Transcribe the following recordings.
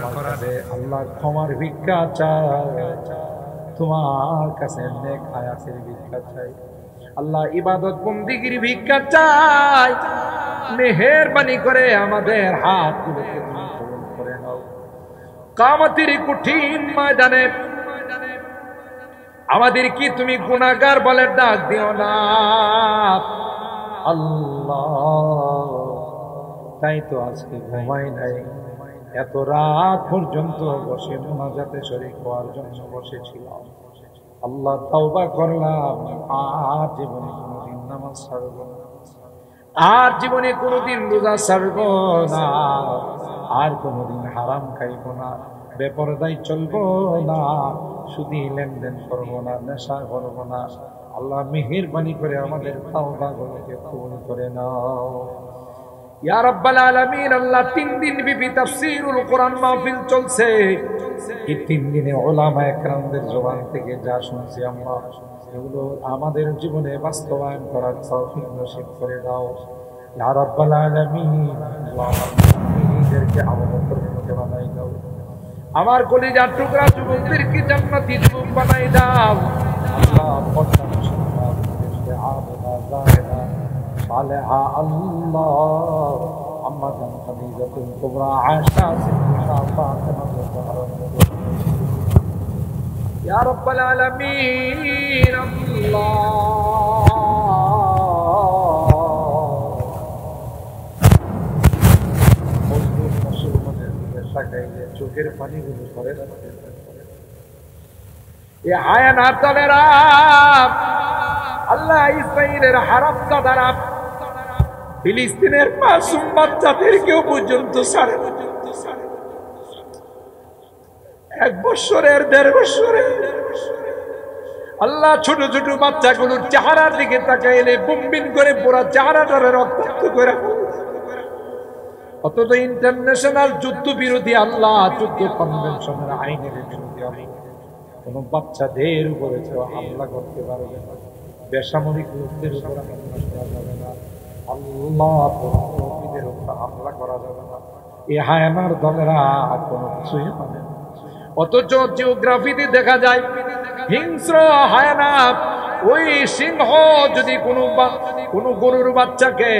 তোমার কাছে আল্লাহ ক্ষমার ভিক্ষা চাই, তোমার কাছে নেক হায়াতের ভিক্ষা চাই, আল্লাহ ইবাদত বন্দিগির ভিক্ষা চাই। মেহেরবানি করে আমাদের হাতগুলোকে তুমি কবুল করে নাও। কিয়ামতের কঠিন ময়দানে আমাদের কি তুমি গুনাহগার বলে ডাক দিও না আল্লাহ। তাই তো আজকে ঘুমাই নাই, এত রাত পর্যন্ত বসে মুনাজাতে শরীক হওয়ার জন্য বসেছিলাম। আল্লাহ তাওবা করলাম, আর জীবনে কোনোদিন নামাজ ছাড়ব না, আর জীবনে কোনোদিন রোজা ছাড়ব না, আর কোনোদিন হারাম খাইব না, বেপরদায় চলবো না, শুধু লেনদেন করবো না, নেশা করবো না। আল্লাহ মেহেরবানি করে আমাদের তাওবাগুলোকে কবুল করে নাও ইয়া রাব্বাল আলামিন। আল্লাহ 3 দিন বিবি তাফসীরুল কোরআন মাহফিল চলছে। এই 3 দিনে উলামায়ে কেরামদের জবান থেকে যা শুনছি আল্লাহ, এগুলো আমাদের জীবনে বাস্তবায়ন করার তৌফিক নসিব করে দাও ইয়া রাব্বাল আলামিন। আল্লাহ আমাদেরকে আমলকর মতো বানাই দাও, আমার কলিজার টুকরা যুবকদেরকে জান্নাতি যুবক বানাই দাও আল্লাহ। পর্দা মুসলমানদেরকে আবেদা জাহেদা সালেহা আল্লাহ, আম্মা জান খাদিজাতুল কুবরা আয়েশা সিদ্দিকা ফাতেমা ইয়া রাব্বাল আলামিন। আল্লাহ মুসলমানের দিকে তাকাইলে চোখের পানিগুলো পড়ে যাচ্ছে। এই আয়ানার তলেরা আল্লাহ ইসরাইলের হারাম দাদারা ফিলিস্তিনের মাসুম বাচ্চাদেরকেও পর্যন্ত ছাড়ে না। 1 বছরের 1.5 বছরের আল্লাহ ছোট ছোট বাচ্চাগুলোর চেহারার দিকে তাকাইলে বুমবিন করে পুরা চেহারাটারে রক্তাক্ত করে। অথচ ইন্টারন্যাশনাল যুদ্ধ বিরোধী আল্লাহ যুদ্ধ কনভেনশনের আইনের বিরোধী কোন বাচ্চাদের উপরে কেউ হামলা করতে পারবে না, বেসামরিক লোকদের উপর হামলা করা যাবে না, আল্লাহ মুমিনদের উপর হামলা করা যাবে না। এই হায়ানার দলেরা কোনো কিছুই পাবে না। অথচ জিওগ্রাফিতে দেখা যায় হিংস্র হায়ানা ওই সিংহ যদি কোনো গরুর বাচ্চাকে,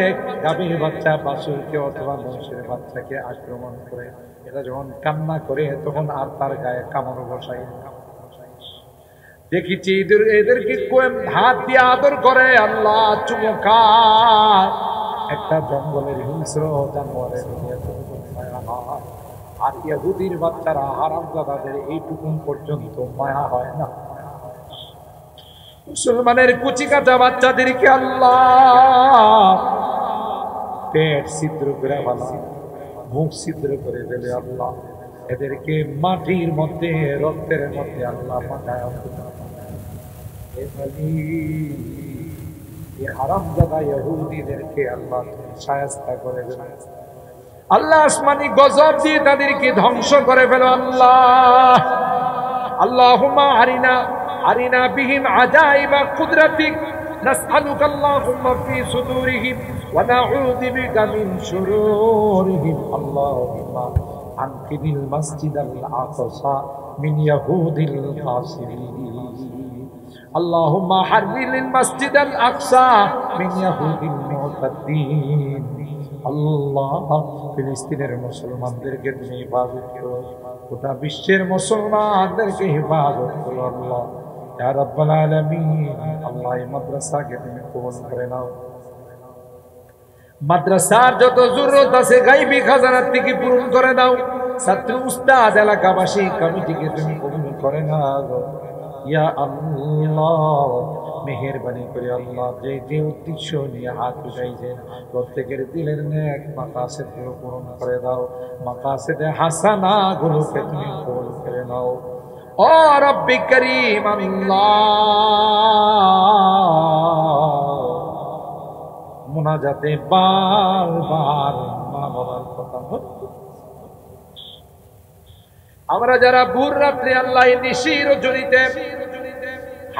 গাভীর বাচ্চা, বাছুরকে অথবা মহিষের বাচ্চাকে আক্রমণ করে, এটা যখন কান্না করে তখন আর তার গায়ে কামড় বসায়। দেখেছি এদেরকে হাত দিয়ে আদর করে, আল্লাহ চুমকায়। একটা জঙ্গলের হিংস্র জানোয়ারের আর ইহুদির বাচ্চারা হারামজাদাদের এইটুকুন পর্যন্ত মায়া হয় না। মুসলমানের কুচি কাটা বাচ্চাদেরকে আল্লাহ পেট ছিদ্র করে ফেলা, মুখ ছিদ্র করে ফেলে আল্লাহ, এদেরকে মাটির মধ্যে রক্তের মধ্যে আল্লাহ মাথায় হারামজাদা ইহুদিদেরকে আল্লাহ শায়েস্তা করে দেন। আল্লাহ আসমানি গজব দিয়ে তাদেরকে ধ্বংস করে ফেলো আল্লাহ। আল্লাহুম্মা আরিনা বিহিম আজাইবা কুদরাতিক নাসআলুকা আল্লাহুম্মা ফি সুদুরিহিম ওয়া নাউযু বিকা মিন শুরুরিহিম। আল্লাহুম্মা আনকিনিল মাসজিদাল আকসা মিন ইয়াহুদিল কাসিরিন। আল্লাহুম্মা হাররিল মাসজিদাল আকসা মিন ইয়াহুদিল মুতাদ্দিন। আল্লাহ ফিলিস্তিনের মুসলমানদেরকে তুমি হেফাজত করো, গোটা বিশ্বের মুসলমানদেরকে হেফাজত করো আল্লাহ ইয়া রাব্বাল আলামিন। আল্লাহ এই মাদ্রাসাকে তুমি কবুল করে নাও, মাদ্রাসার যত জরুরত আছে গায়বী খাজানার থেকে পূরণ করে দাও। ছাত্র উস্তাদ এলাকাবাসী কমিটিকে তুমি কবুল করে নাও ইয়া আল্লাহ। মেহেরবানি করে আল্লাহ যে যে উদ্দেশ্য নিয়ে হাত উঠাইছেন প্রত্যেকের দিলের নেক মাকাসিদ গুলো পূরণ করে দাও, মাকাসিদে হাসানা গুলোকে তুমি কবুল করে নাও ও রব্বি করিম। আল্লাহ মুনাজাতে বারবার মা বাবার কথা আমরা যারা ভোর রাত্রে আল্লাহ নিশির জড়িতে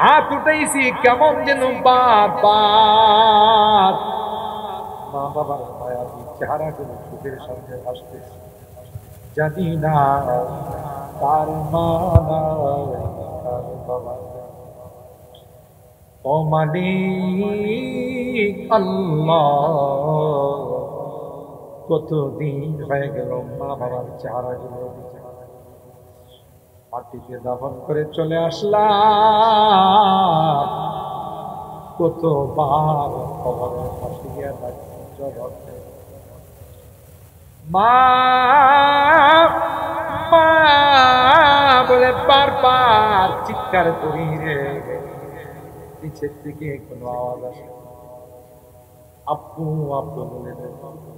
হাত উঠাইছি, কেমন যেন বারবার মা বাবার মায়াবী চেহারাগুলো চোখের সামনে আসতেছে। জানি না তার মা নাই তার বাবা নাই। ও মালিক আল্লাহ, কতদিন হয়ে গেল মা বাবার চেহারাগুলো মাটিতে দাফন করে চলে আসলাম, কতবার খবরের পাশে গিয়ে জবাব দেয়, মা মা বলে বারবার চিৎকার করি রে, নিচের থেকে কোনো আওয়াজ আসে, আব্বু আব্বু বলে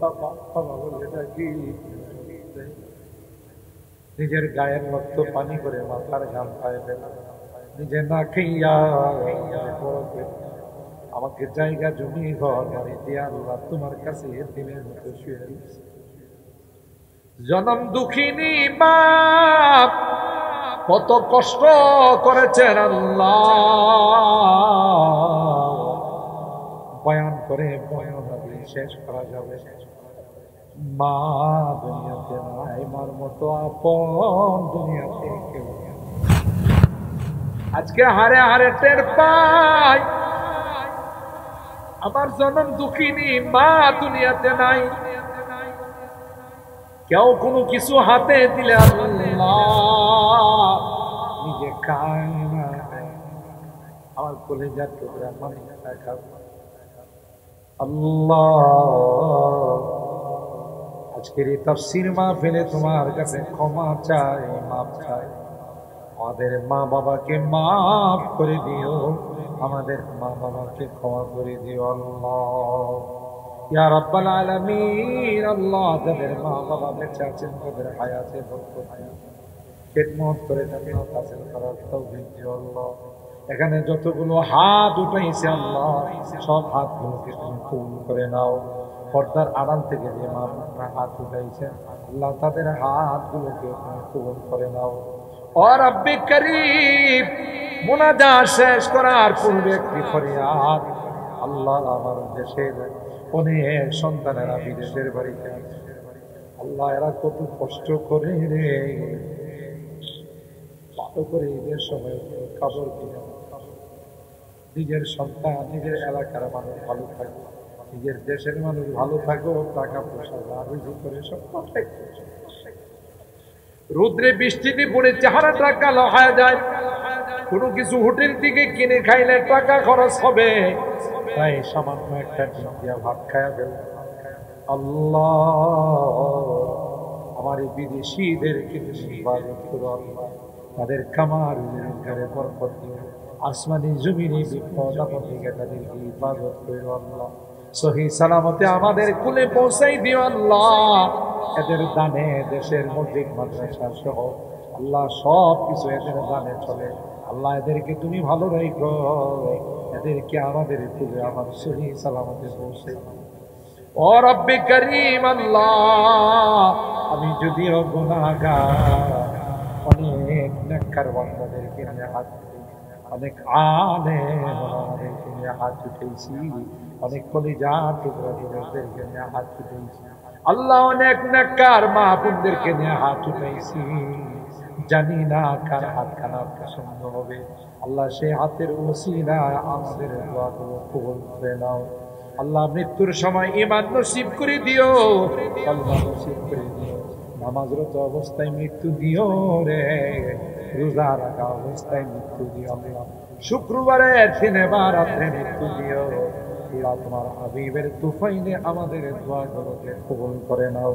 বাবা বাবা বলে ডাকি, নিজের গায়ের রক্ত পানি করে মাথার ঘাম পায়ে ফেলা, নিজে না খাইয়া আমাকে জায়গা জমি ঘর বাড়ি দিয়ে আল্লাহ তোমার কাছে দিনের মতো শুয়ে দিয়েছে। জনম দুঃখিনী মা কত কষ্ট করেছেন আল্লাহ, বয়ান করে বর্ণনা দিয়ে শেষ করা যাবে। মা দুনিয়াতে নাই, মার মতো আপন দুনিয়াতে কেউ নেই। আজকে হারে হারে টের পাই আমার জনম দুঃখিনী মা দুনিয়াতে নাই। কেউ কোনো কিছু হাতে দিলে আল্লাহ নিজে খায় না, আমার কলেজার টুকরা মানে আল্লাহ। আজকের এই তাফসীর মাহফিলে তোমার কাছে ক্ষমা চাই, মাফ চাই। আমাদের মা বাবাকে মাফ করে দিও, আমাদের মা বাবাকে ক্ষমা করে দিও আল্লাহ ইয়া রাব্বাল আলামিন। আল্লাহ যাদের মা বাবা বেঁচে আছেন তাদের হায়াতে বরকত দিও, খেদমত করে জান্নাত হাসিল করার তৌফিক দিও আল্লাহ। এখানে যতগুলো হাত উঠাইছে আল্লাহ সব হাতগুলোকে তুমি কবুল করে নাও। পর্দার আড়াল থেকে যে মা বোনরা হাত উঠাইছেন আল্লাহ তাদের হাতগুলোকে তুমি কবুল করে নাও। ও রব্বে করিম, মুনাজাত শেষ করার পূর্বে একটি ফরিয়াদ, আল্লাহ আমার দেশের অনেক সন্তানেরা বিদেশের বাড়িতে আছে আল্লাহ, এরা কত কষ্ট করে রে, ভালো করে ঈদের সময় কাপড় কিনে নিজের সন্তান নিজের এলাকার মানুষ ভালো থাকবে, নিজের দেশের মানুষ ভালো থাকো, টাকা পয়সা রুজি করে সব কথাই। রুদ্রে বৃষ্টিতে পড়ে চেহারাটা কালো হয়ে যায়, কোনো কিছু হোটেল থেকে কিনে খাইলে টাকা খরচ হবে, তাই সামান্য একটা ডিম দিয়া ভাত খায়া ফেল। আল্লাহ আমার এই বিদেশিদেরকে ইবাদত করো আল্লাহ, তাদের কামার রোজগারে বরকত দিও, আসমানি জমিনে বিপদ আপদ থেকে তাদেরকে ইবাদত করো আল্লাহ, সহি সালামতে আমাদের কুলে পৌঁছাই দিও আল্লাহ। এদের দানে দেশের মসজিদ মাদ্রাসা সহ আল্লাহ সব কিছু এদের দানে চলে আল্লাহ, এদেরকে তুমি ভালো রাখো, এদেরকে আমাদের কুলে আমার সহি সালামতে পৌঁছে। ও রব্বে করিম আল্লাহ, আমি যদিও গুনাহগার, অনেক নেককার বান্দাদেরকে নিয়ে হাত উঠেছি, অনেক আলেম ওলামাদেরকে নিয়ে হাত উঠেছি, অনেক কলিজার টুকরাদেরকে নিয়ে হাত উঠেছি আল্লাহ, অনেক নেককার মাহবুবদেরকে নিয়ে হাত উঠেছি। জানি না কার হাত খানা পছন্দ হবে আল্লাহ, সে হাতের ওসিলায় আমাদের দোয়াগুলো কবুল করে নাও আল্লাহ। মৃত্যুর সময় ঈমান নসিব করে দিও, কলমা নসিব করে দিও, নামাজরত অবস্থায় মৃত্যু দিও রে, রোজা রাখা অবস্থায় মৃত্যু দিও আল্লাহ, শুক্রবারের দিনে বা রাত্রে মৃত্যু দিও আল্লাহ। তোমার হাবিবের তুফাইলে আমাদের দোয়াগুলোকে কবুল করে নাও।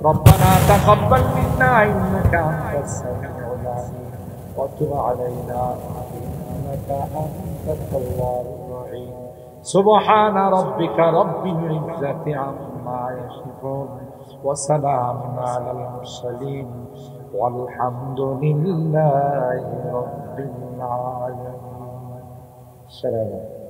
রব্বানা তাকাব্বাল মিন্না ইন্নাকা আনতাস সামিউল আলিম ওয়া তুব আলাইনা ইন্নাকা আনতাত তাওয়াবুর রহিম। সুবহান রাব্বিকা রাব্বিল ইজ্জাতি আম্মা ইয়াসিফুন ওয়া সালামুন আলাল মুরসালিন ওয়ালহামদুলিল্লাহি রাব্বিল আলামিন। আসসালামু আলাইকুম।